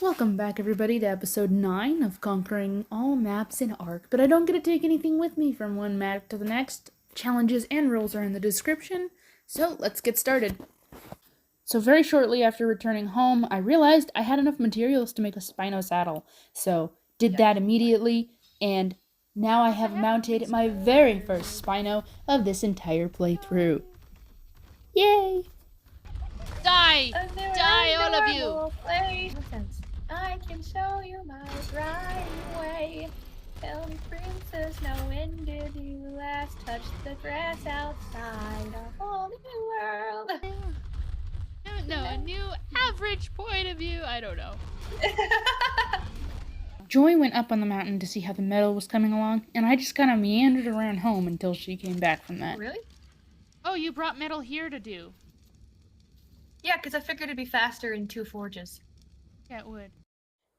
Welcome back, everybody, to episode 9 of Conquering All Maps in Ark. But I don't get to take anything with me from one map to the next. Challenges and rules are in the description, so let's get started. So very shortly after returning home, I realized I had enough materials to make a Spino saddle. So did that immediately, and now I have mounted my very first Spino of this entire playthrough. Yay! Die! Die, all of you! I can show you my right way. Tell me, princess, now when did you last touch the grass outside a whole new world? I don't know, a new average point of view? I don't know. Joy went up on the mountain to see how the meadow was coming along, and I just kind of meandered around home until she came back from that. Really? Oh, you brought metal here to do. Yeah, because I figured it'd be faster in 2 forges. Yeah, it would.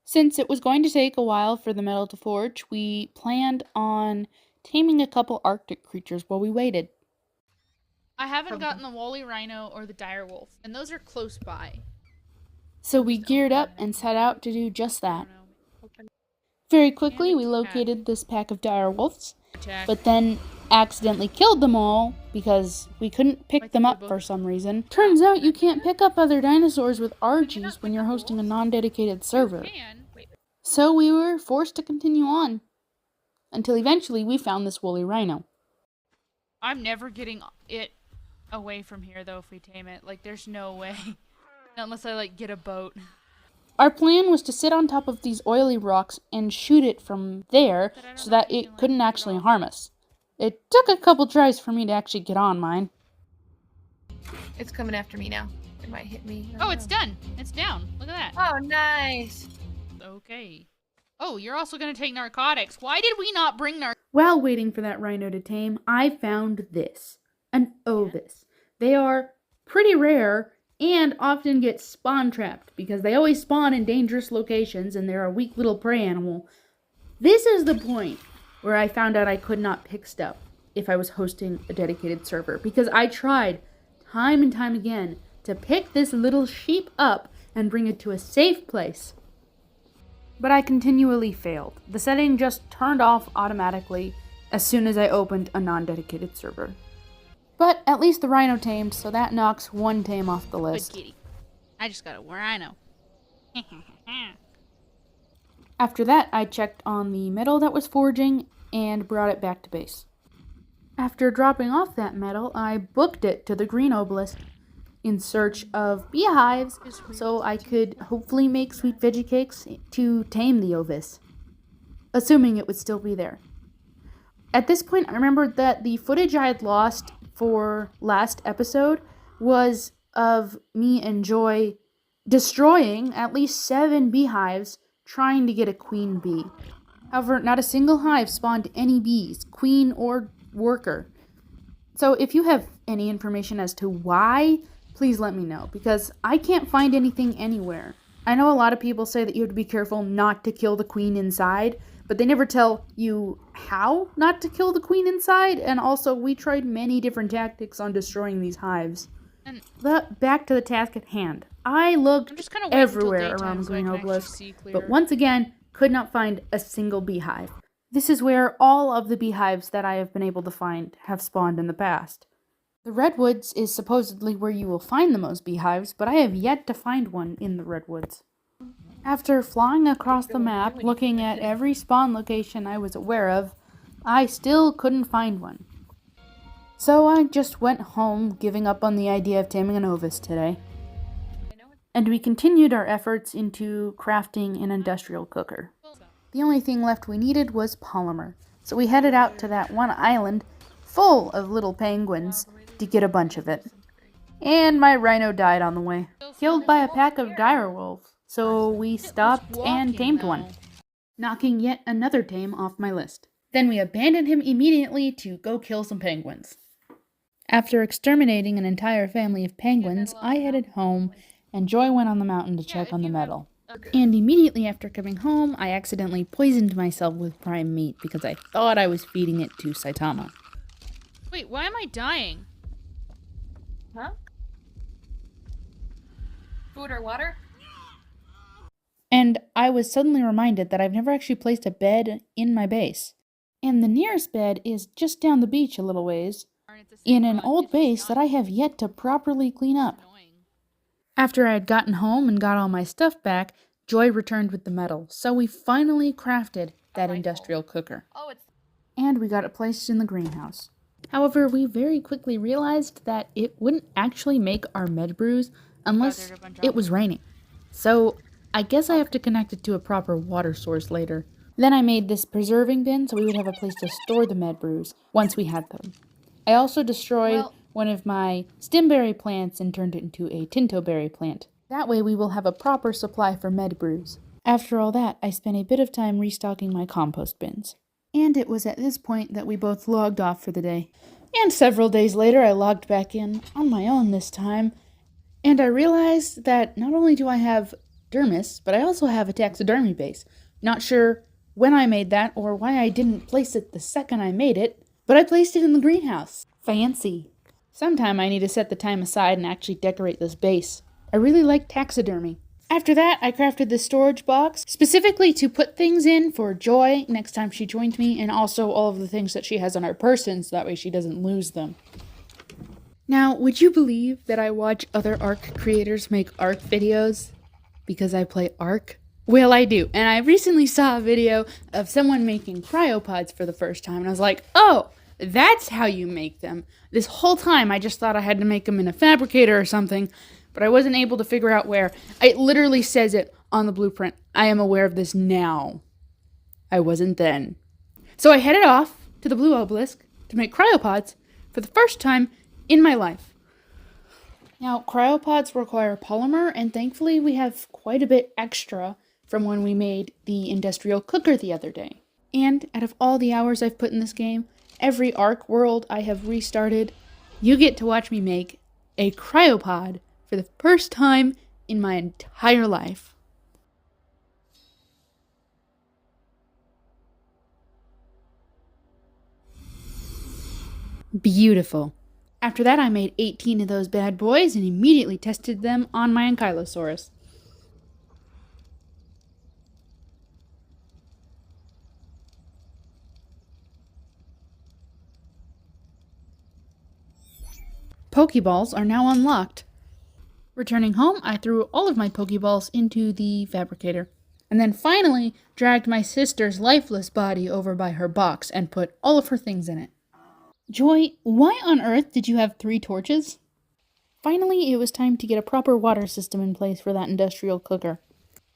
Since it was going to take a while for the metal to forge, we planned on taming a couple Arctic creatures while we waited. I haven't gotten the woolly rhino or the dire wolf, and those are close by. So we geared up and set out to do just that. Very quickly, we located this pack of dire wolves, but then accidentally killed them all because we couldn't pick them up for some reason. Turns out you can't pick up other dinosaurs with RGs when you're hosting a non-dedicated server. So we were forced to continue on, until eventually we found this woolly rhino. I'm never getting it away from here, though, if we tame it. Like, there's no way. Unless I, get a boat. Our plan was to sit on top of these oily rocks and shoot it from there so that it couldn't actually harm us. It took a couple tries for me to actually get on mine. It's coming after me now. It might hit me. Oh, it's done. It's down. Look at that. Oh, nice. Okay. Oh, you're also going to take narcotics. Why did we not bring narcotics? While waiting for that rhino to tame, I found this. An ovis. They are pretty rare and often get spawn trapped because they always spawn in dangerous locations and they're a weak little prey animal. This is the point where I found out I could not pick stuff if I was hosting a dedicated server, because I tried time and time again to pick this little sheep up and bring it to a safe place. But I continually failed. The setting just turned off automatically as soon as I opened a non-dedicated server. But at least the rhino tamed, so that knocks one tame off the list. Good kitty. I just got a rhino. After that, I checked on the metal that was forging and brought it back to base. After dropping off that metal, I booked it to the green obelisk in search of beehives so I could hopefully make sweet veggie cakes to tame the ovis, assuming it would still be there. At this point, I remembered that the footage I had lost for last episode was of me and Joy destroying at least 7 beehives trying to get a queen bee. However, not a single hive spawned any bees, queen or worker. So if you have any information as to why, please let me know, because I can't find anything anywhere. I know a lot of people say that you have to be careful not to kill the queen inside, but they never tell you how not to kill the queen inside, and also we tried many different tactics on destroying these hives. But back to the task at hand. I looked everywhere around the green obelisk, but once again, could not find a single beehive. This is where all of the beehives that I have been able to find have spawned in the past. The redwoods is supposedly where you will find the most beehives, but I have yet to find one in the redwoods. After flying across the map, looking at every spawn location I was aware of, I still couldn't find one. So I just went home, giving up on the idea of taming an ovis today. And we continued our efforts into crafting an industrial cooker. The only thing left we needed was polymer, so we headed out to that one island full of little penguins to get a bunch of it. And my rhino died on the way, killed by a pack of dire wolves. So we stopped and tamed one, knocking yet another tame off my list. Then we abandoned him immediately to go kill some penguins. After exterminating an entire family of penguins, I headed home, and Joy went on the mountain to check on the metal. And immediately after coming home, I accidentally poisoned myself with prime meat because I thought I was feeding it to Saitama. Wait, why am I dying? Huh? Food or water? and I was suddenly reminded that I've never actually placed a bed in my base. And the nearest bed is just down the beach a little ways, in an old base that I have yet to properly clean up. After I had gotten home and got all my stuff back, Joy returned with the metal, so we finally crafted that industrial cooker. And we got it placed in the greenhouse. However, we very quickly realized that it wouldn't actually make our med brews unless it was raining. So I guess I have to connect it to a proper water source later. Then I made this preserving bin so we would have a place to store the med brews once we had them. I also destroyed one of my stimberry plants and turned it into a tintoberry plant. That way we will have a proper supply for med brews. After all that, I spent a bit of time restocking my compost bins. And it was at this point that we both logged off for the day. And several days later, I logged back in, on my own this time, and I realized that not only do I have dermis, but I also have a taxidermy base. Not sure when I made that or why I didn't place it the second I made it, but I placed it in the greenhouse. Fancy. Sometime I need to set the time aside and actually decorate this base. I really like taxidermy. After that, I crafted this storage box specifically to put things in for Joy next time she joined me, and also all of the things that she has on her person so that way she doesn't lose them. Now, would you believe that I watch other Ark creators make Ark videos because I play Ark? Well, I do, and I recently saw a video of someone making cryopods for the first time, and I was like, oh, that's how you make them. This whole time I just thought I had to make them in a fabricator or something, but I wasn't able to figure out where. It literally says it on the blueprint. I am aware of this now. I wasn't then. So I headed off to the Blue Obelisk to make cryopods for the first time in my life. Now, cryopods require polymer, and thankfully we have quite a bit extra from when we made the industrial cooker the other day. And out of all the hours I've put in this game, every Ark world I have restarted, you get to watch me make a cryopod for the first time in my entire life. Beautiful. After that, I made 18 of those bad boys and immediately tested them on my Ankylosaurus. Pokeballs are now unlocked. Returning home, I threw all of my Pokeballs into the fabricator, and then finally dragged my sister's lifeless body over by her box and put all of her things in it. Joy, why on earth did you have 3 torches? Finally, it was time to get a proper water system in place for that industrial cooker.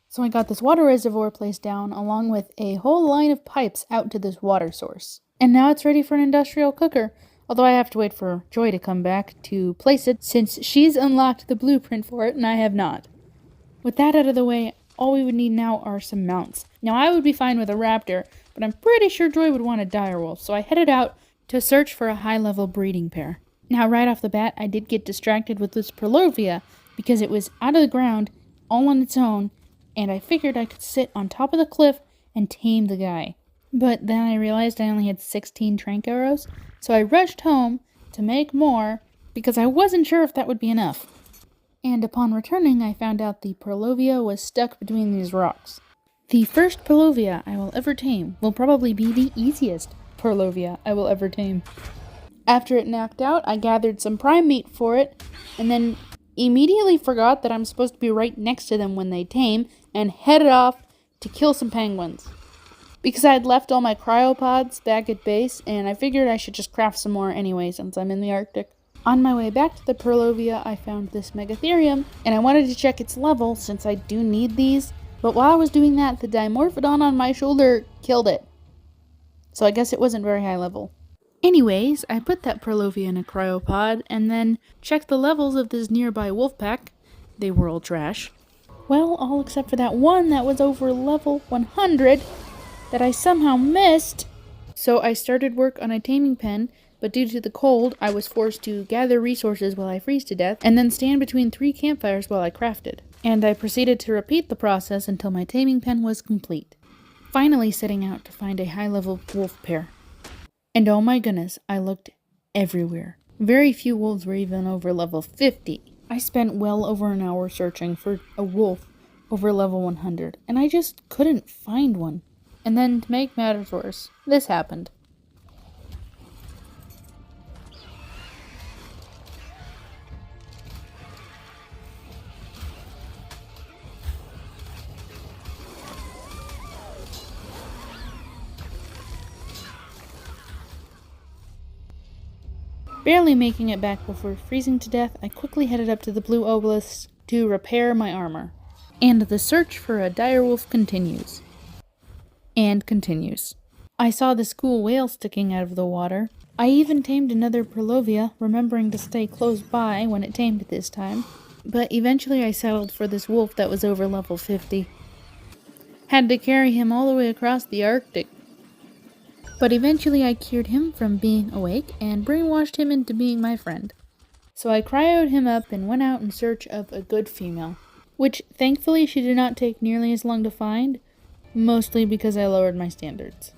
So I got this water reservoir placed down along with a whole line of pipes out to this water source. And now it's ready for an industrial cooker. Although I have to wait for Joy to come back to place it since she's unlocked the blueprint for it and I have not. With that out of the way, all we would need now are some mounts. Now I would be fine with a raptor, but I'm pretty sure Joy would want a direwolf, so I headed out to search for a high-level breeding pair. Now right off the bat, I did get distracted with this Perlovia because it was out of the ground, all on its own, and I figured I could sit on top of the cliff and tame the guy. But then I realized I only had 16 trank arrows, so I rushed home to make more because I wasn't sure if that would be enough. And upon returning, I found out the Perlovia was stuck between these rocks. The first Perlovia I will ever tame will probably be the easiest Perlovia I will ever tame. After it knocked out, I gathered some prime meat for it, and then immediately forgot that I'm supposed to be right next to them when they tame, and headed off to kill some penguins. Because I had left all my cryopods back at base, and I figured I should just craft some more anyway since I'm in the Arctic. On my way back to the Perlovia, I found this Megatherium, and I wanted to check its level since I do need these, but while I was doing that, the Dimorphodon on my shoulder killed it. So I guess it wasn't very high level. Anyways, I put that Perlovia in a cryopod, and then checked the levels of this nearby wolf pack. They were all trash. Well, all except for that one that was over level 100, that I somehow missed. So I started work on a taming pen, but due to the cold, I was forced to gather resources while I freeze to death, and then stand between 3 campfires while I crafted. And I proceeded to repeat the process until my taming pen was complete. Finally setting out to find a high-level wolf pair. And oh my goodness, I looked everywhere. Very few wolves were even over level 50. I spent well over an hour searching for a wolf over level 100, and I just couldn't find one. And then, to make matters worse, this happened. Barely making it back before freezing to death, I quickly headed up to the blue obelisk to repair my armor. And the search for a direwolf continues. And continues. I saw this cool whale sticking out of the water. I even tamed another Perlovia, remembering to stay close by when it tamed this time. But eventually I settled for this wolf that was over level 50. Had to carry him all the way across the Arctic. But eventually I cured him from being awake and brainwashed him into being my friend. So I cryoed him up and went out in search of a good female, which thankfully she did not take nearly as long to find, mostly because I lowered my standards.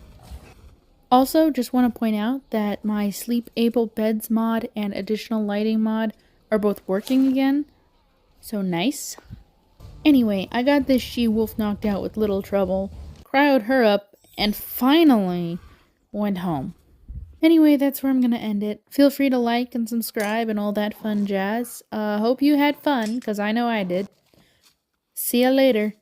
Also, just want to point out that my sleep-able beds mod and additional lighting mod are both working again, so nice. Anyway, I got this she-wolf knocked out with little trouble, cryoed her up, and finally went home. Anyway, that's where I'm gonna end it. Feel free to like and subscribe and all that fun jazz. Hope you had fun, because I know I did. See ya later.